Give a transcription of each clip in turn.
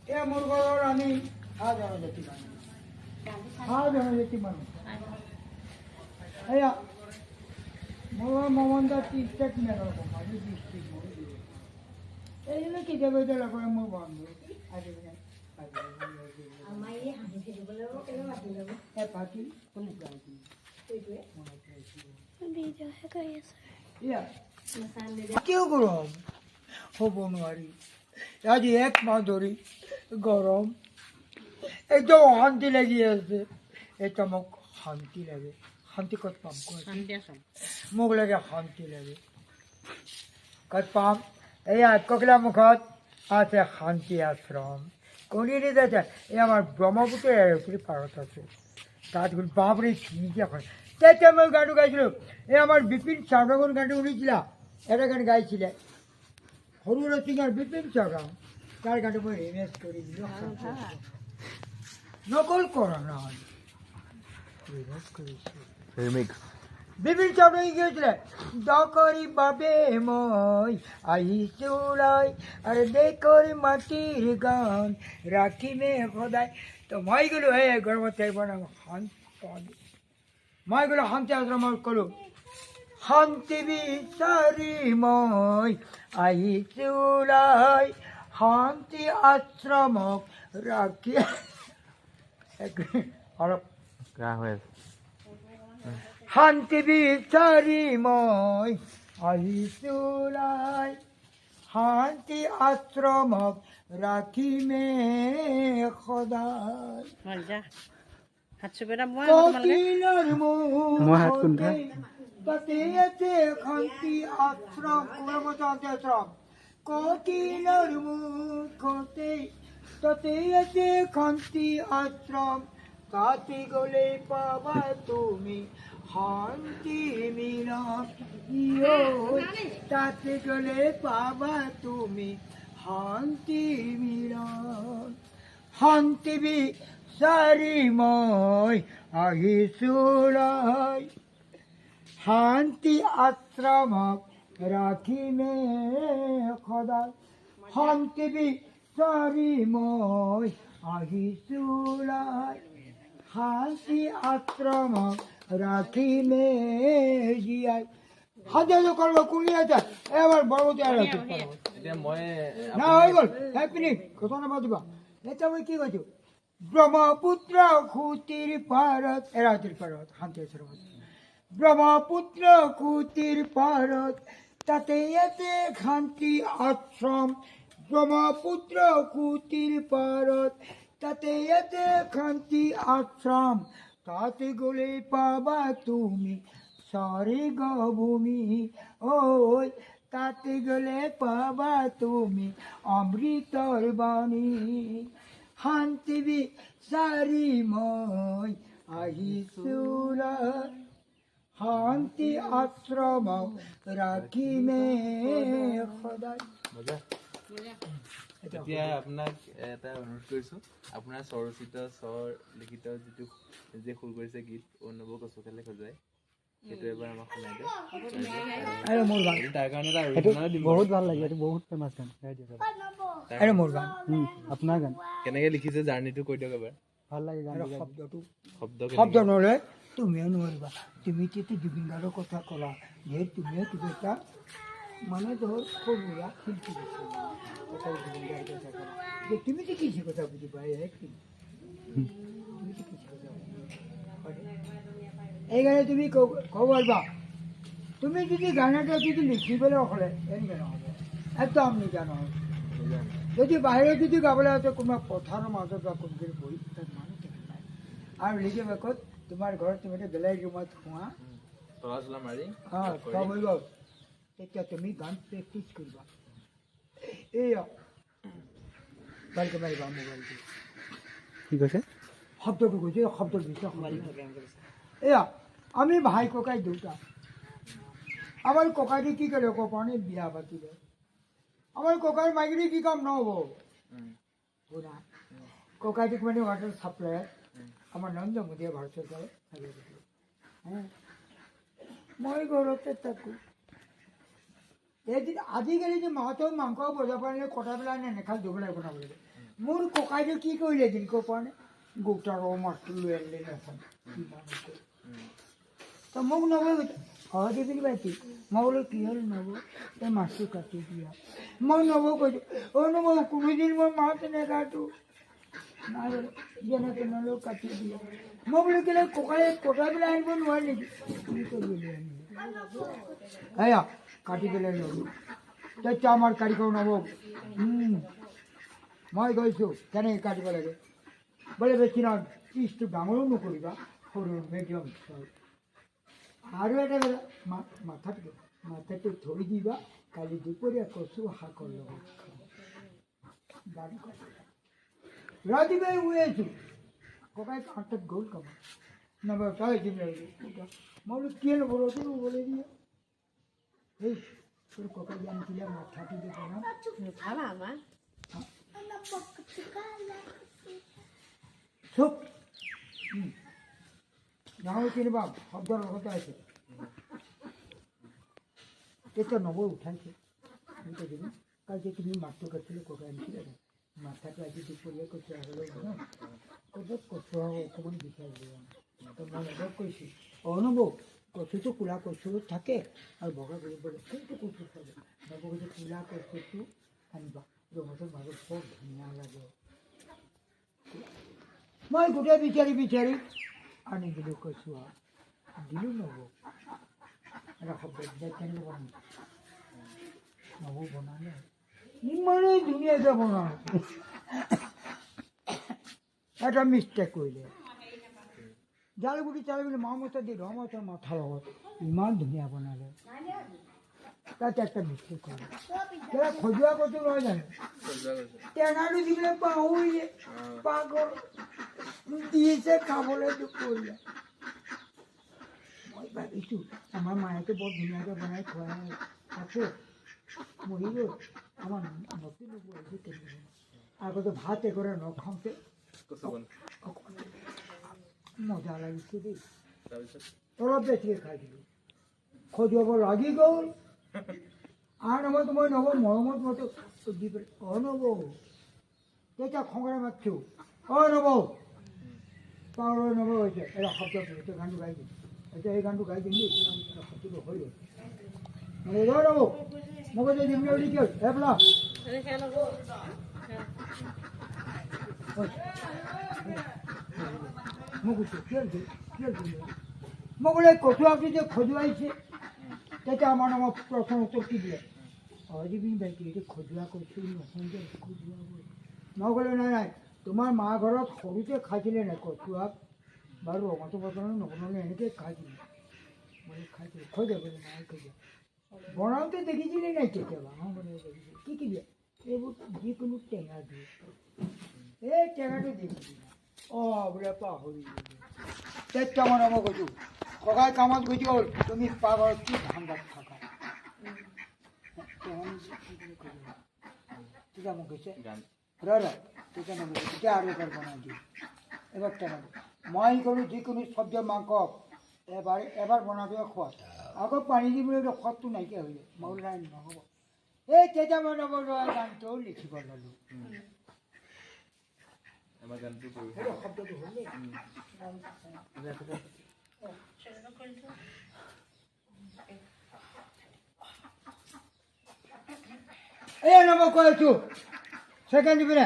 ए मुर्गर आणि हा जनजाती माणूस हा जनजाती माणूस अया मोर मोमंदा टिकटक मेरा को माजी डिस्ट्रिक्ट मोर ए ने की जगह दे लगा मोर बांधो आजे ने আমাই হাঁহি দিবলৈ কেনে মাতি যাব এ পাটি কোন গাইছি এইটোৱে ভিডিঅ'হে কৰি আছে ইয়া কিয় গৰম হ'ব নোৱাৰি আজি এক মাহ ধৰি গৰম একদম অশান্তি লাগি আছে এটা মোক শান্তি লাগে শান্তি ক'ত পাম মোক লাগে শান্তি লাগে ক'ত পাম এয়া ককিলা মুখত আছে শান্তি আশ্ৰম কোনদিনে যাচ্ছে এই আমার ব্রহ্মপুত্রের এরকম পারত আছে তার বাপরে ঠিক এখন তাই আমি গানটা গাইছিল এই আমার বিপিন চাওডাঙ্গর গানটা শুনেছিলাম এটা গান গাইছিলে সৰু সিংহৰ বিপিন চাওডাং তার গানটা মই রিমেক্স করে দিল নকল করা না রিমেক্স করেছি রিমিক্স বিপিন চাওডাং গিয়েছিলে দকরি বাবে মই আহিছোলাই আর দেখরি মাটির গান রাখিমে সদায় তো মই গ'লো এই গৰমত থাকিব না শান্তি মই গ'লো শান্তি আশ্ৰমত ক'লো শান্তি বিচাৰি মই আহিছোলাই শান্তি আশ্ৰমক ৰাখি অলপ শান্তি বিচাৰি মই আহিছোলাই শান্তি আশ্ৰমক ৰাখিমে সদায় ককিলৰ মুখতে তাতে আছে শান্তি আশ্ৰম আশ্ৰম ককিলৰ মুখতে তাতে আছে শান্তি আশ্ৰম তাতে গ'লে পাবা তুমি শান্তি মিলন তাতে গ'লে পাবা তুমি শান্তি মিলন শান্তি বিচাৰি মই আহিছোলাই শান্তি আশ্ৰমক ৰাখিমে সদায় শান্তি বিচাৰি মই আহিছোলাই শান্তি আশ্ৰমক ৰাখিমে জীয়াই হাজার করবো কুড়ি হাজার এবার বড় না হয়ে গেল এক মিনিট কথা না বাদিবা এটা আমি কি করছো ব্রহ্মপুত্র খুতির পারত এরাতির পারত শান্তি ব্রহ্মপুত্র খুতির পারত তাতে এতে শান্তি আশ্রম ব্রহ্মপুত্র খুতির পারত তাতে এতে শান্তি আশ্রম তাতে গ'লে পাবা তুমি স্বর্গ ভূমি ওই তাতে গ'লে পাবা তুমি অমৃতৰ বাণী শান্তি বিচাৰি মই আহিছোলাই শান্তি আশ্ৰমক ৰাখিমে সদায় এতিয়া আপোনাক এটা অনুৰোধ কৰিছোঁ আপোনাৰ স্বৰচিত স্বৰ লিখিত যিটো যে সুৰ কৰিছে গীত নৱ কচুকালে সজায় সেইটো এবাৰ আমাক শুনাই দিয়ক তাৰ কাৰণে এটা অৰিজিনেল দিম বহুত ভাল লাগে এইটো বহুত ফেমাছ গান গাই দিয়ক আরে মোর গান আপোনাৰ গান কেনেকৈ লিখিছে জাৰ্ণিটো কৈ দিয়ক এবাৰ ভাল লাগে গান শব্দ নহ'লে তুমিও নোৱাৰিবা তুমি তেতিয়া জুবিন গাৰ্গৰ কথা ক'লা যে তুমিও কিবা এটা মানে ধৰ সৰুৰা শিল্পী জুবিন গাৰ্গৰ কথা ক'লা যে তুমি যে কিছু কথা বুজিবা তুমি যে কিছু কথা এইকাৰণে তুমি ক'ব পাৰিবা তুমি যদি গানটা যদি লিখিবলৈ হ'লে এনেকৈ নহ'ব একদম নিজা নহয় যদি বাহিৰত যদি গাবলৈ আছে কোনোবা পথাৰৰ মাজত বা কোনখিনি বহি তাত মানুহ থাকে নাই আৰু লিখিব ক'ত তোমাৰ ঘৰত তুমি বেলেগ ৰুমত খোৱা খোৱা হৈ গ'ল তেতিয়া তুমি গান প্ৰেক্টিচ কৰিবা এইয়া ভালকৈ মাৰিবা মোবাইলটো কি কৈছে শব্দটো কৈছে শব্দৰ বিষয়ে এয়া আমি ভাই ককাই দুটা আমার ককাইটি কি করে কপানে বিয়া পাতিলে আমার ককার মাইগিরি কি কাম নহব ওরা ককাইটিক মানে ওয়াটার সাপ্লায়ার আমার নন্দ মোদী ভারত সরকারে হ্যাঁ মই ঘরতে থাকো এদিন আজিকালি যে মাছৰ মাংস বজাৰ পৰা আনিলে কটাই পেলাই আনে নেখাল ধুবলৈ বনাব লাগে মোৰ ককাইদেউ কি কৰিলে এদিন ক'ব পৰা নাই গোটা ৰৌ মাছটো লৈ আনিলে নাখায় তো মোক নবৌ হয় দিবি পাইছি মই বোলো কি হ'ল নবৌ এই মাছটো কাটি দিয়া মই নবৌ কৈছোঁ অ' নবৌ কোনোদিন মই মাছ নেকাটো নাই যেনেকৈ নহ'লেও কাটি দিয়ে মই বোলো কেলে ককাই কটাই পেলাই আনিব নোৱাৰে নেকি কি কৰিবলৈ আনিলে এয়া কাটি পেলাই ল'লোঁ তেতিয়া আমাৰ কাৰিকৰ নবৌ মই গৈছোঁ কেনেকৈ কাটিব লাগে বোলে বেছি নহয় পিচটো ডাঙৰো নকৰিবা সৰু মিডিয়াম আৰু এটা কথা মাথাটো থৈ দিবা কালি দুপৰীয়া কচু শাকৰ লগত ৰাতিপুৱাই শুই আছোঁ ককাই কাঠত গ'ল কামত নবৌ তাই দিম মই বোলো কি নবৌ ৰচি ৰুবলৈ দিয়ে এই তোৰ ককাই আনিছিলে মাথাটো যে বনাম চুপ ডাঙৰ কিনিবা শব্দৰ লগতে আছে তেতিয়া নবৌ উঠাইছে কালি যে তুমি মাছটো কাটিছিলে ককাই আনিছিলে মাথাটো আজি দুপৰীয়া কচু আগলৈ বনাম ক'ৰবাত কচু অকণমান বিচাৰি দিব তো মই নবৌক কৈছোঁ অঁ নবৌ কচুটো ক'লা কচু থাকে আৰু বগা কৰিবলৈ কোনটো কচু খাব নবৌ কৈছে ক'লা কচুটো আনিবা ৰঙাটোৰ মাজত বৰ ধুনীয়া লাগে মই গোটেই বিচাৰি আনি দিলোঁ কচু আৰু দিলোঁ নবৌ এটা শব্দ কেনেকৈ বনাম নবৌ বনালে ইমানেই ধুনীয়াকৈ বনাওঁ এটা মিষ্টেক কৰিলে জালুগুটি চালুগুটি মা মছলা দি ৰঙা মাছৰ মাথাৰ লগত ইমান ধুনীয়া বনালে তাতে একটা মিষ্টেক কৰিলে সেয়া খজুৱা কচু নহয় জানো টেঙাটো দিবলৈ পাহৰিলে পাগল দিছে খাবলৈ দুপৰীয়া মই ভাবিছোঁ আমাৰ মায়েতো বৰ ধুনীয়াকৈ বনাই খুৱাই আছে মৰি গ'ল আমাৰ নতুন নবৌয়ে কেনেকৈ আগতে ভাত একেবাৰে নখাওঁতে মজা লাগিছে দেই অলপ বেছিকৈ খাই দিলোঁ খজুৱাব লাগি গ'ল আৰু নম্বৰটো মই নবৌ মৰমত মতো দি পেলাই অঁ নবৌ তেতিয়া খঙেৰে মাতিছোঁ অঁ নবৌ পাহৰি নবৌ হৈছে এটা শব্দ এতিয়া গানটো গাই দিম এতিয়া এই গানটো গাই দিম দেই শব্দটো হৈ গ'ল মানে ৰ নবৌ মই কৈছোঁ দিম বুলি কি হ'ল পেলা মই কৈছোঁ কি মই বোলে কচুৱাটো যে খজুৱাইছে তেতিয়া আমাৰ নামত প্ৰশ্ন উত্তৰ কি দিয়ে অজিবিন বাইকি এইটো খজুৱা কচু নহয় যে খজুৱাব মই ক'লোঁ নাই তোমাৰ মা ঘৰত সৰুতে খাইছিলে নাই কচুৱাক বাৰু ৰঙাটো বনালে নবনালে এনেকৈ খাইছিলে মই খাইছিলোঁ খৈ যাব নাই খজুৱা বনাওঁতে দেখিছিলে নাই কেতিয়াবা মই বনাই দেখিছোঁ কি দিয়ে এইবোৰ যিকোনো টেঙা দিয়ে এই টেঙাটো দেখিছিলে অঁ বোলে পাহৰি তেতিয়া মই নাম কৈছোঁ ককাই কামত গুচি গ'ল তুমি পাগল কি ধান্দাত থাকা তেতিয়া মোক কৈছে তেতিয়া নবৌ তেতিয়া আৰু এবাৰ বনাই দিওঁ এবাৰ টেঙা মই কৰোঁ যিকোনো চব্জি মাংস এবাৰ বনাই খোৱা আকৌ পানী দিবলৈ সোৱাদটো নাইকিয়া হৈ যায় মই নাই নহ'ব এই তেতিয়া মই নবৌ গানটো লিখিব ল'লোঁ শব্দটো হ'ল এই নবৌ কৈ আছোঁ ছেকেণ্ড দিবিনে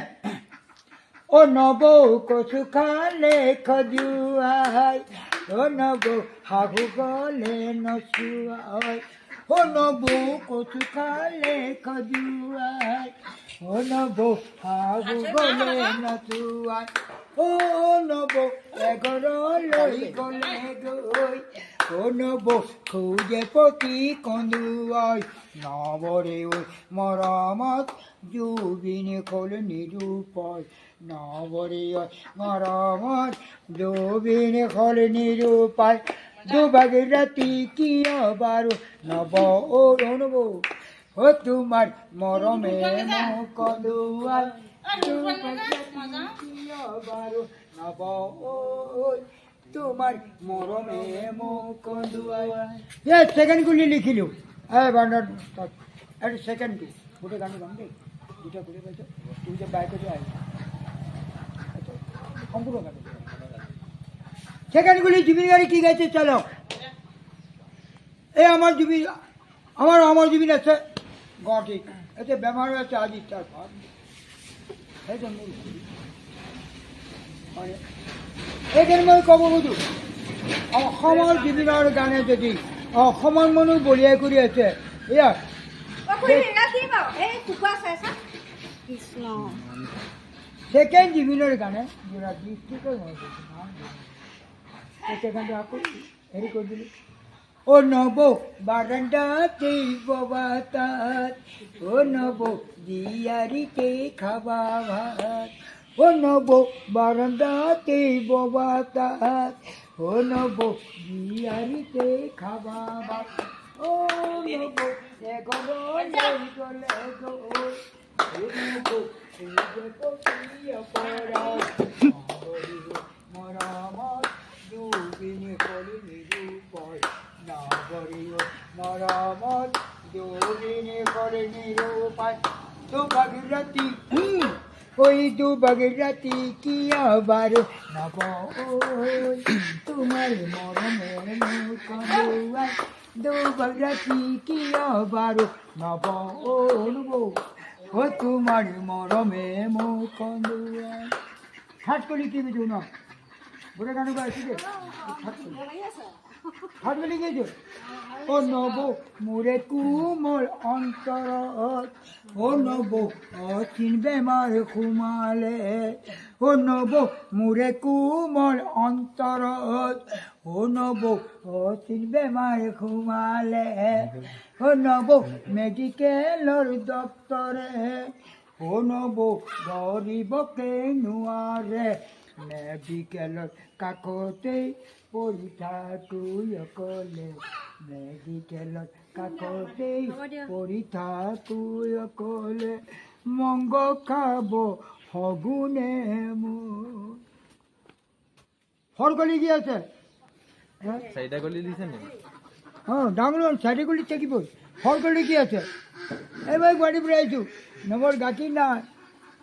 অ' নবৌ কচু খালে খজুৱাই অ' নবৌ শাহু গ'লে নচুৱাই অ' নবৌ কচু খালে খজুৱাই অ' নবৌ শাহু গ'লে নচুৱাই অ' নবৌ এঘৰলৈ গ'লে গৈ অ' নবৌ খোজে পতি কন্দুৱাই নবৰে ঐ মৰমত জুবিন খোল নিৰূপাই নবৰে ঐ মৰমত জুবিন খোল নিৰূপাই দুভাগী ৰাতি কিয় বাৰু নবৌ নবৌ অ' তোমাৰ মৰমে মোক কন্দুৱাই কিয় বাৰু নবৌ তোমাৰ মৰমে মোক কন্দুৱাই এই ছেকেণ্ড গুলি লিখিলোঁ এই বান্দৰ এইটো ছেকেণ্ডটো গোটেই গানটো গাম দেই দুটা কৰি পাইছোঁ তুমি যে বাইকতে আহিছা সম্পূৰ্ণ গান সেকেন্ডগুলি জুবিন গাড়ি কি গাইছে চলো এই আমাৰ জুবিন আমাৰ জুবিন আছে গুৱাহাটীত এতিয়া বেমাৰ হৈ আছে আজি তাৰ ভাত সেইটো মোৰ এইখিনি মই ক'ব খোজোঁ অসমৰ জুবিনৰ গানে যদি অসমৰ মানুহ বলিয়াই কৰি আছে এয়া ছেকেণ্ড জুবিনৰ গানে যোৰা ডিষ্ট্ৰিক্টৰ সেকেন্ডটো আকৌ হেৰি কৰি দিলোঁ ও নবো বারান্দাতে বাবাতাত ও নবো দিয়ারিতে খাবা ভাত ও নবো বারান্দাতে বাবাতাত ও নবো দিয়ারিতে খাবা ভাত ও নবো এগো গলে গো ও নবো এগো পিয়া পড়া মরামত দুবিনি কলি নিরূপয় মরামত দুদিনে করে নিরূপায় দু ভাগীরথী ওই দু ভাগীরথী কি আবার নব তোমার মরমের মুখায় দু ভাগীরথী কি আবার নব ও তোমার মরমে মুখ ঠাট করি কি বুঝো না বুড়ে গান গাইছি যে ঠাট করি গেছো ও নব মোরে কুমল অন্তরত ও নব অচিন বেমার ঘুমালে ও নব মোরে কুমল অন্তরত ও নব অচিন বেমার ঘুমালে ও নব মেডিকেলৰ ডক্তৰে ও নব ধৰিবকে নোৱাৰে মেডিকেলৰ কাকতে পৰি থাকোঁ অকলে মেডিকেলত কাকতে পৰি থাকোঁ অকলে মংগ খাব সগুনে মোৰ সৰগলি কি আছে চাৰিটা গলি দিছে নে অঁ ডাঙৰ চাৰি গলি থাকিবই সৰগলি কি আছে এইবাৰ গুৱাহাটীৰ পৰা আহিছোঁ নবৰ গাখীৰ নাই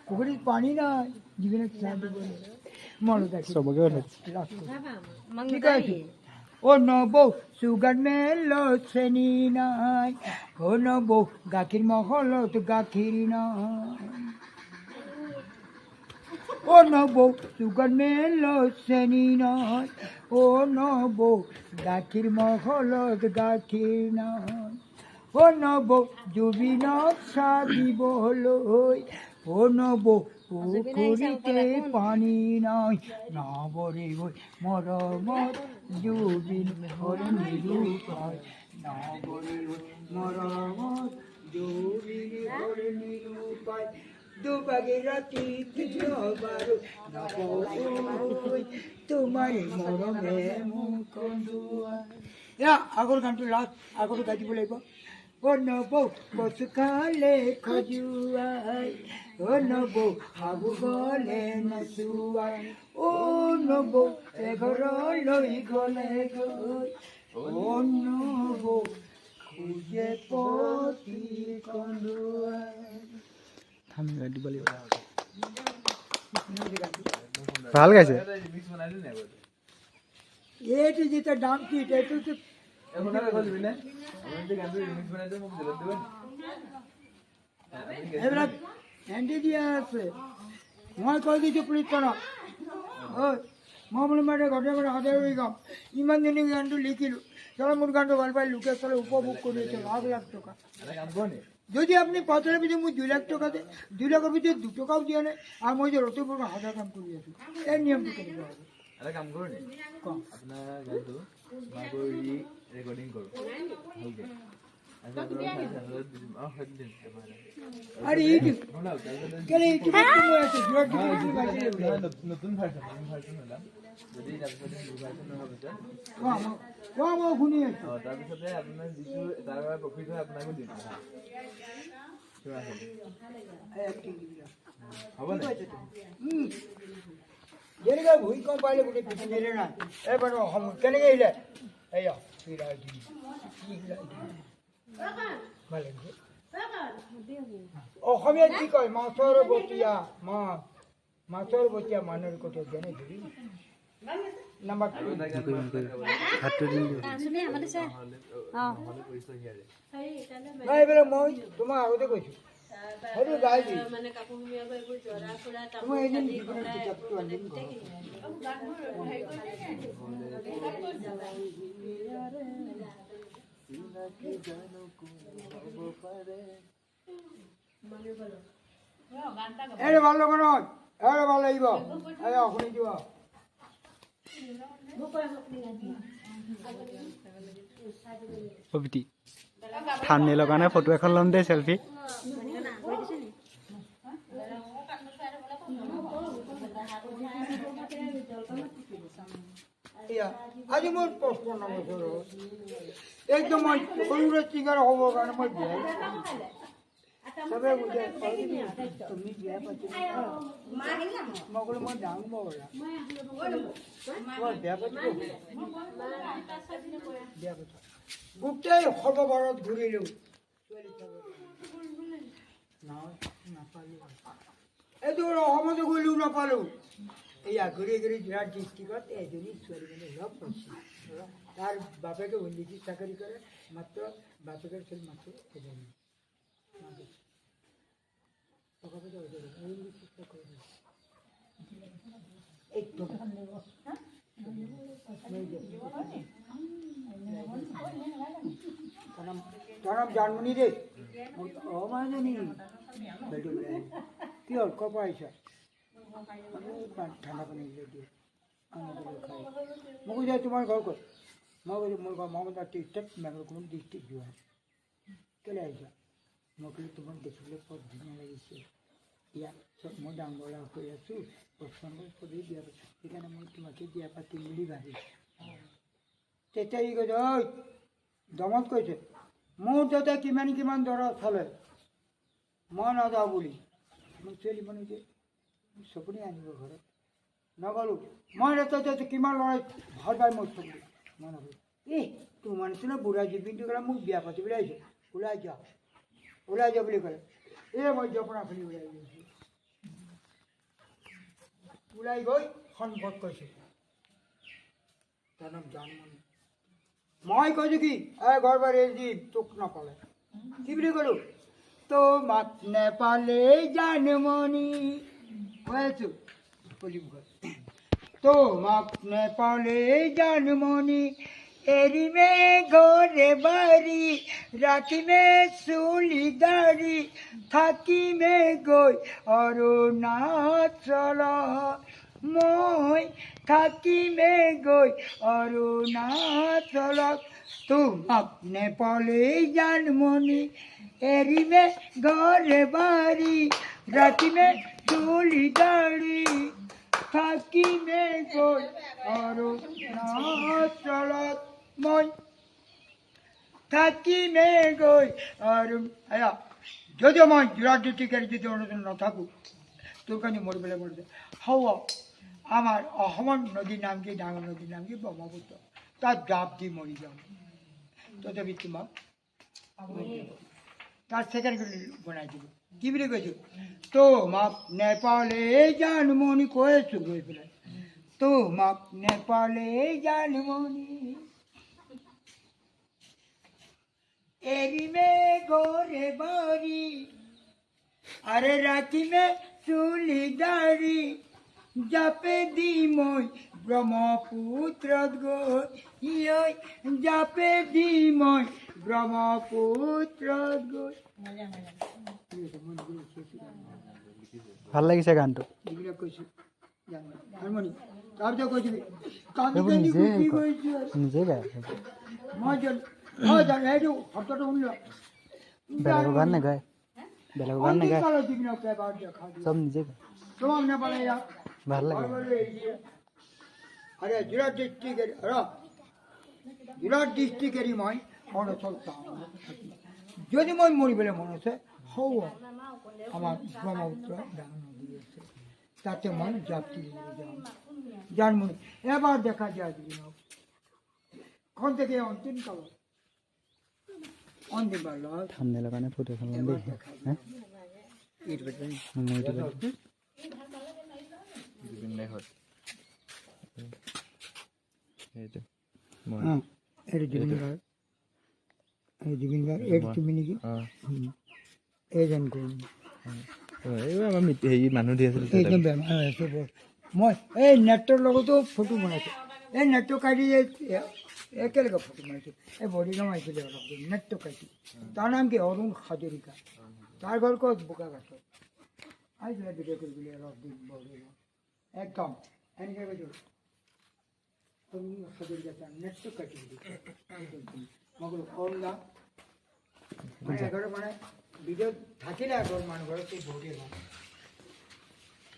পুখুৰীত পানী নাই জীৱনত চাহ দিব মনত আছে চবকে কি কৈছোঁ ও নবৌ চুগাৰ মেলত চেনি নাই ও নবৌ গাখীৰ মহলত গাখীৰ নাই ও নবৌ চুগাৰ মেলত চেনি নাই ও নবৌ গাখীৰ মহলত গাখীৰ নাই ও নবৌ জুবিনক চাহ দিবলৈ ও নবৌ পুখুৰীতে পানী নাই নবৰে গৈ মৰমত জুবিন নিৰূপায় নবৰে গৈ মৰমত জুবিন নিৰূপায় দুভাগীৰথী বাৰু নবৈ তোমাৰ মৰমে মোক এয়া আগৰ গানটো লাষ্ট আগতো গাই দিব লাগিব ও নবৌ কচু খালে খজুৱাই ও নবৌ হাবু গলে নচুৱাই ও নবৌ এঘৰলৈ গলে গৈ ও নবৌ খোজে পতি কন্দুৱাই দিব লাগিব ভাল গাইছে ৰিমিক্স বনাইছে নে আগতে এইটো যেতিয়া দাম কি এইটো এখন আৰু গলি বিনে আপুনি যে গানটো ৰিমিক্স বনাইছে মোক জলত দিব এইবিলাক এণ্টি দিয়া আছে মই কৈ দিছোঁ প্লিজ কৰক ঐ মই বোলো মানে ঘৰতে মানে সদায় ৰৈ যাম ইমান ধুনীয়া গানটো লিখিলোঁ চলো মোৰ গানটো ভাল পাই লোকে চলে উপভোগ কৰি আছে লাখ টকা এটা কাম কৰ নি যদি আপুনি পইচাৰ পিছত মোক 2 লাখ টকা দিয়ে 2 লাখৰ ভিতৰত 2 টকাও দিয়া নাই আৰু মই যে ৰতিপুৱা হাজাৰ কাম কৰি আছোঁ এই নিয়মটো কেনেকুৱা হ'ব এটা কাম কৰ নি কম আপোনাৰ গানটো মই কৰি ৰেকৰ্ডিং কৰোঁ ভালকে আৰে ইউটিউব কেলে ইউটিউব মই আছে জোৰ নতুন ভাৰ্চন হলাম যদি তাৰপিছতে নিউ ভাৰ্চন নহয় পিছত মই শুনি আছো তাৰপিছতে আপোনাৰ যিটো তাৰ পৰা প্ৰফিট হয় আপোনাকো দিম হ'ব নে যেনেকে ভূমিকম্প পাইলে গোটেই পৃথিৱীৰে নাই এবাৰ অসম কেনেকৈ আহিলে এয়া অসমীয়াত কি কয় মাছৰ বটীয়া মাছৰ বটীয়া মানুহৰ কথা জানে ধৰি নাম্বাৰ হাতটো দিন দিওঁ নাই এইবাৰ মই তোমাক আগতে কৈছোঁ সেইটো গাই দিম মই এদিন জীৱনৰ কিতাপটো আনিম এৰে ভাল লগা নহয় এৰে ভাল লাগিব শুনি দিব কবিতি থাম্বনেইলৰ কাৰণে ফটো এখন ল'ম দেই চেলফি আজি মোৰ 55 বছৰ একদম মই সৰুৰে চিগাৰ হ'বৰ কাৰণে মই বিয়া চবে বুজে তুমি বিয়া পাতি মই ক'লো মই ডাঙৰ বৰা মই বিয়া পাতিব বিয়া পাতি গোটেই সৰ্বভাৰত ঘূৰিলোঁ এইটো অসমতো গ'লেও নাপালোঁ এয়া ঘূৰি ঘূৰি যোৰহাট ডিষ্ট্ৰিক্টত এজনী ছোৱালীজনী লগ পাইছোঁ তাৰ বাপেকে উন্নতি চাকৰি কৰে মাত্ৰ বাপেকৰ ছোৱালী মাত্ৰ এজনী তার নাম জানমনি রে অমায়জনী কি হল ক পাইছা ঠান্ডা পানি দিয়ে খাই মোক যাই তোমার ঘর কর মই কৈছোঁ মোৰ ঘৰ মহম্মদ ডিষ্ট্ৰিক্ট মেঘালয় ডিষ্ট্ৰিক্ট যোৱা কেলে আহিছা মই কৈছোঁ তোমাক দেখিবলৈ বৰ ধুনীয়া লাগিছে ইয়াত চব মই ডাঙৰ হৈ আছোঁ পচন্দ চবেই বিয়া পাতিছোঁ সেইকাৰণে মই তোমাকে বিয়া পাতিম বুলি ভাবিছোঁ তেতিয়া ই কৈছে ঐ দমত কৈছে মোৰ তাতে কিমান দৰা চালে মই নাযাওঁ বুলি মোৰ ছোৱালী মানুহ যে চপনি আনিব ঘৰত নগ'লোঁ মই তাতে কিমান ল'ৰাই ভাল পাই মোৰ চপনি মই নগ'লোঁ তোমাৰ নিচিনা বুঢ়া জীৱনটো ক'লে মোক বিয়া পাতিবলৈ আহিছে ওলাই যা বুলি ক'লে মই জপনা খুলি ওলাই গৈছোঁ ওলাই গৈ সন্মত কৈছোঁ তাৰ নাম জানমনি মই কৈছোঁ কি ঘৰ বাৰী যি তোক নাপালে কি বুলি ক'লোঁ তোমাক নেপালে জানমনি কৈ আছোঁ তোমাক নেপালে জানমনি এৰিমে ঘৰে বাৰী ৰাখিমে চুলি দাড়ি থাকিমে গৈ অৰুণাচলত মই থাকিমে গৈ অৰুণাচলত তোমাক নেপালে জানমনি এৰিমে ঘৰে বাৰী ৰাখিমে চুলি দাড়ি থাকিমে গৈ অৰুণাচলত মই থাকিমে গৈ যদিও মই যোৰহাট ডিষ্ট্ৰিক্টৰ যদি অনুদান নাথাকোঁ তোৰ কাৰণে মৰিবলৈ মৰিছে হ'ব আমাৰ অসমৰ নদীৰ নাম কি ডাঙৰ নদীৰ নাম কি ব্ৰহ্মপুত্ৰ তাত জাপ দি মৰি যাম তথাপি তোমাক তাৰ ছেকেণ্ড বনাই দিব কি বুলি কৈছোঁ তোমাক নেপালে জানমনি কৈ আছোঁ গৈ পেলাই তোমাক নেপালে জানমনি এৰিমে ঘৰে বাৰী আৰে ৰাখিমে চুলি দাড়ি জাপে দি মই ব্ৰহ্মপুত্ৰত গৈ জাপে দি মই ব্ৰহ্মপুত্ৰত গৈ ভাল লাগিছে গানটো এইবিলাক কৈছোঁ হাৰমনি তাৰপিছত কৈছোঁ নিজে গায় মই জানো এইটো শব্দটো শুনিল বেলেগৰ গান নাগায় বেলেগৰ গান নাগায় চব নিজে গায় তোমাক নেপালে ভাল লাগে আৰে যোৰহাট ডিষ্ট্ৰিক্টেৰি মই অৰুণাচল যদি মই মৰিবলৈ মন আছে হ'ব আমাৰ ব্ৰহ্মপুত্ৰ ডাঙৰ নদী আছে তাতে মই যাত্ৰী যাম জানমনি এবাৰ দেখা যায় খন থেকে অন্তিম কালত অন দিবা লয় থাম্বনেইলৰ কাৰণে ফটো এখন ল'ম দেই হা মই দিব জুবিন দাইহঁত সেইটো এইটো জুবিন গাৰ্গ এইটো তুমি নেকি এইজন কোন এইবাৰ আমাৰ হেৰি মানুহ দি আছিল এইজন বেমাৰ হৈ আছে বৰ মই এই নেটৰ লগতো ফটো বনাইছোঁ এই নেটটো কাটি একেলগে ফটো মাৰিছোঁ এই বডিগাঁও আহিছিলে অলপ দিন নেটটো কাটি তাৰ নাম কি অৰুণ হাজৰিকা তাৰ ঘৰ ক'ত বোকাঘাটত আহিছিলে ভিডিঅ' কৰিবলৈ অলপ দিন বডিগাঁও একদম এনেকৈ কৈছোঁ অৰুণ হাজৰিকা তাৰ নেটটো কাটি দিলোঁ মই ক'লোঁ অৰুণ দা মানে এঘৰত মানে ভিডিঅ'ত থাকিলে আগৰ মানুহ ঘৰত সেই বডিগাঁও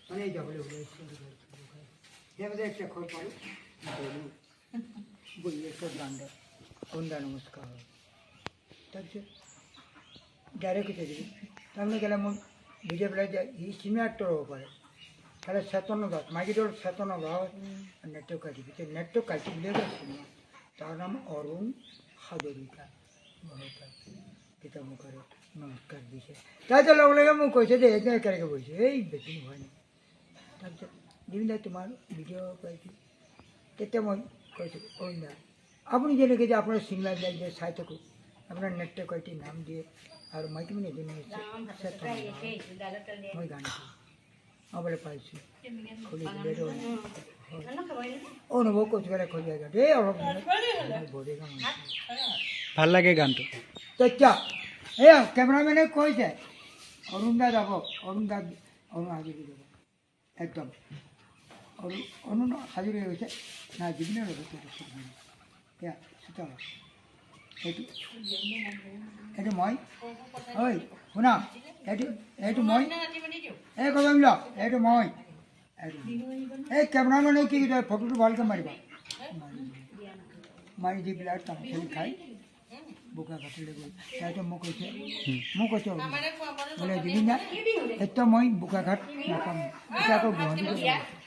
মানে যাবলৈ ওলাইছোঁ সেইমতে একটা খবৰ পালো বলি একটা গান্ডা গন্ডা নমস্কাৰ তাৰপিছত ডাইৰেক্ট উঠাই দিবি তাৰমানে গেলে মোৰ ভিডিঅ' পেলাই যে ই চিনেমা এক্টৰ হ'ব পাৰে তাহলে চেতন দাস মাইকিটোৰ চেতন দাস নেটটো কাটিবি তো নেটটো কাটি দিলে চিনেমা তাৰ নাম অৰুণ হাজৰিকা তেতিয়া মোক আৰু নমস্কাৰ দিছে তাৰপিছত লগে লগে মোক কৈছে যে এইটো একেলগে বহিছে এই বেছি নহয় নি তাৰপিছত জুবিন দা তোমাৰ ভিডিঅ' পাইছোঁ তেতিয়া মই কৈছোঁ অৰুণ দা আপুনি যেনেকৈ যে আপোনাৰ চিনেমাবিলাক যে চাই থাকোঁ আপোনাৰ নেটটো কয়টি নাম দিয়ে আৰু মাইকী মানে এজনী মই গানটো বোলে পাইছোঁ খুলি দিলে অনুভৱ কৈছোঁ বেলেগ খুলি এই অলপ বডিগাঁও ভাল লাগে গানটো তেতিয়া এয়া কেমেৰামেনে কৈছে অৰুণ দা যাব অৰুণ হাজৰিকা যাব একদম অৰুণ হাজৰিকা গৈছে না জুবিনৰ লগত এয়া চোতাল এইটো মই ঐ শুনা এইটো মই এই কথা মিল এইটো মই এই কেমেৰামেনে কি ফটোটো ভালকৈ মাৰিবা মাৰি দি পেলাই তামোল খাই বোকাঘাটলৈ গ'ল তাৰপিছত মোক কৈছে বোলে জুবিন দা এতিয়া মই বোকাঘাট নাপাম এতিয়া আকৌ গুৱাহাটীত